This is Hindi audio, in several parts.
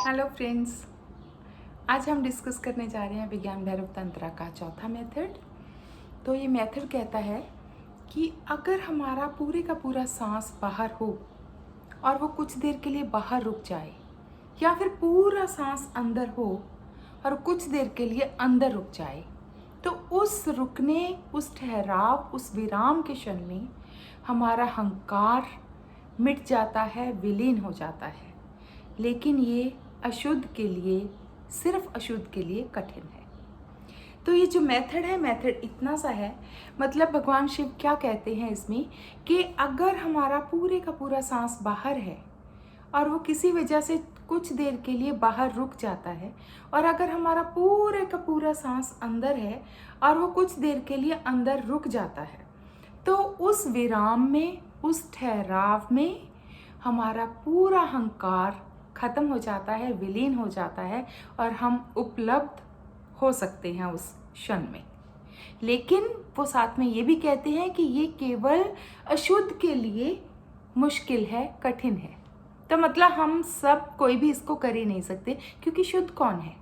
हेलो फ्रेंड्स, आज हम डिस्कस करने जा रहे हैं विज्ञान भैरव तंत्र का चौथा मेथड। तो ये मेथड कहता है कि अगर हमारा पूरे का पूरा सांस बाहर हो और वो कुछ देर के लिए बाहर रुक जाए, या फिर पूरा सांस अंदर हो और कुछ देर के लिए अंदर रुक जाए, तो उस रुकने, उस ठहराव, उस विराम के क्षण में हमारा अहंकार मिट जाता है, विलीन हो जाता है। लेकिन ये अशुद्ध के लिए, सिर्फ अशुद्ध के लिए कठिन है। तो ये जो मेथड है, मेथड इतना सा है, मतलब भगवान शिव क्या कहते हैं इसमें कि अगर हमारा पूरे का पूरा सांस बाहर है और वो किसी वजह से कुछ देर के लिए बाहर रुक जाता है, और अगर हमारा पूरे का पूरा सांस अंदर है और वो कुछ देर के लिए अंदर रुक जाता है, तो उस विराम में, उस ठहराव में हमारा पूरा अहंकार खत्म हो जाता है, विलीन हो जाता है और हम उपलब्ध हो सकते हैं उस क्षण में। लेकिन वो साथ में ये भी कहते हैं कि ये केवल अशुद्ध के लिए मुश्किल है, कठिन है। तो मतलब हम सब कोई भी इसको कर ही नहीं सकते, क्योंकि शुद्ध कौन है?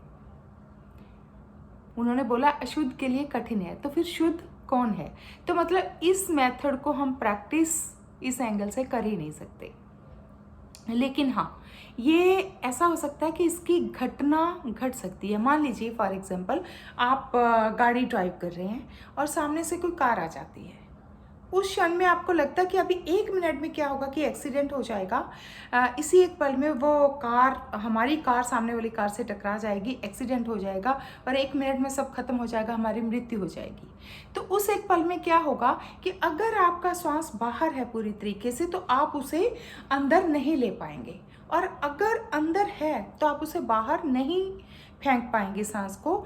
उन्होंने बोला अशुद्ध के लिए कठिन है, तो फिर शुद्ध कौन है? तो मतलब इस मेथड को हम प्रैक्टिस इस एंगल से कर ही नहीं सकते। लेकिन हाँ, ये ऐसा हो सकता है कि इसकी घटना घट सकती है। मान लीजिए फॉर एग्जांपल आप गाड़ी ड्राइव कर रहे हैं और सामने से कोई कार आ जाती है। उस क्षण में आपको लगता है कि अभी 1 मिनट में क्या होगा कि एक्सीडेंट हो जाएगा। इसी एक पल में वो कार, हमारी कार सामने वाली कार से टकरा जाएगी, एक्सीडेंट हो जाएगा और 1 मिनट में सब खत्म हो जाएगा, हमारी मृत्यु हो जाएगी। तो उस एक पल में क्या होगा कि अगर आपका श्वास बाहर है पूरी तरीके से, तो आप उसे अंदर नहीं ले पाएंगे, और अगर अंदर है तो आप उसे बाहर नहीं फेंक पाएंगे सांस को,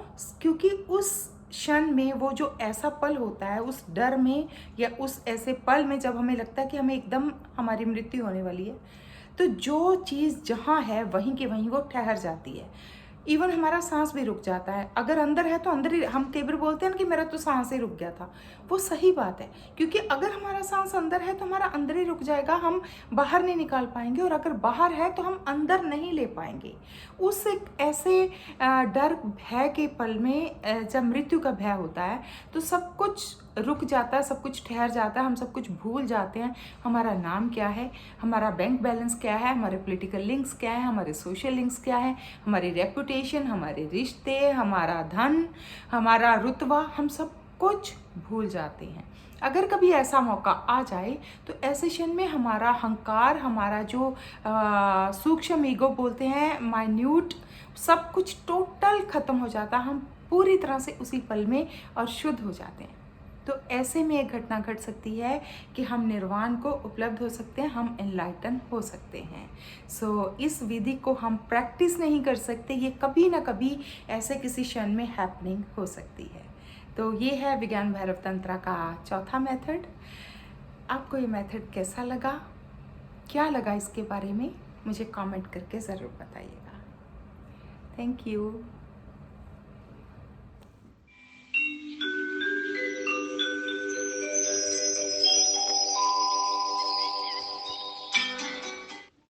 क्योंकि उस क्षण में वो जो ऐसा पल होता है, उस डर में या उस ऐसे पल में जब हमें लगता है कि हमें एकदम हमारी मृत्यु होने वाली है, तो जो चीज़ जहाँ है वहीं के वहीं वो ठहर जाती है। इवन हमारा सांस भी रुक जाता है। अगर अंदर है तो अंदर ही, हम कई बार बोलते हैं ना कि मेरा तो सांस ही रुक गया था, वो सही बात है, क्योंकि अगर हमारा सांस अंदर है तो हमारा अंदर ही रुक जाएगा, हम बाहर नहीं निकाल पाएंगे, और अगर बाहर है तो हम अंदर नहीं ले पाएंगे। उस एक ऐसे डर, भय के पल में जब मृत्यु का भय होता है तो सब कुछ रुक जाता है, सब कुछ ठहर जाता है, हम सब कुछ भूल जाते हैं। हमारा नाम क्या है, हमारा बैंक बैलेंस क्या है, हमारे पॉलिटिकल लिंक्स क्या है, हमारे सोशल लिंक्स क्या है, हमारी रेपुटेशन, हमारे रिश्ते, हमारा धन, हमारा रुतबा, हम सब कुछ भूल जाते हैं। अगर कभी ऐसा मौका आ जाए तो ऐसे क्षण में हमारा अहंकार, हमारा जो सूक्ष्म ईगो बोलते हैं, माइन्यूट, सब कुछ टोटल खत्म हो जाता है। हम पूरी तरह से उसी पल में और शुद्ध हो जाते हैं। तो ऐसे में एक घटना घट सकती है कि हम निर्वाण को उपलब्ध हो सकते हैं, हम एनलाइटन हो सकते हैं। सो इस विधि को हम प्रैक्टिस नहीं कर सकते, ये कभी ना कभी ऐसे किसी क्षण में हैपनिंग हो सकती है। तो ये है विज्ञान भैरव तंत्र का चौथा मेथड। आपको ये मेथड कैसा लगा, क्या लगा इसके बारे में, मुझे कमेंट करके ज़रूर बताइएगा। Thank you.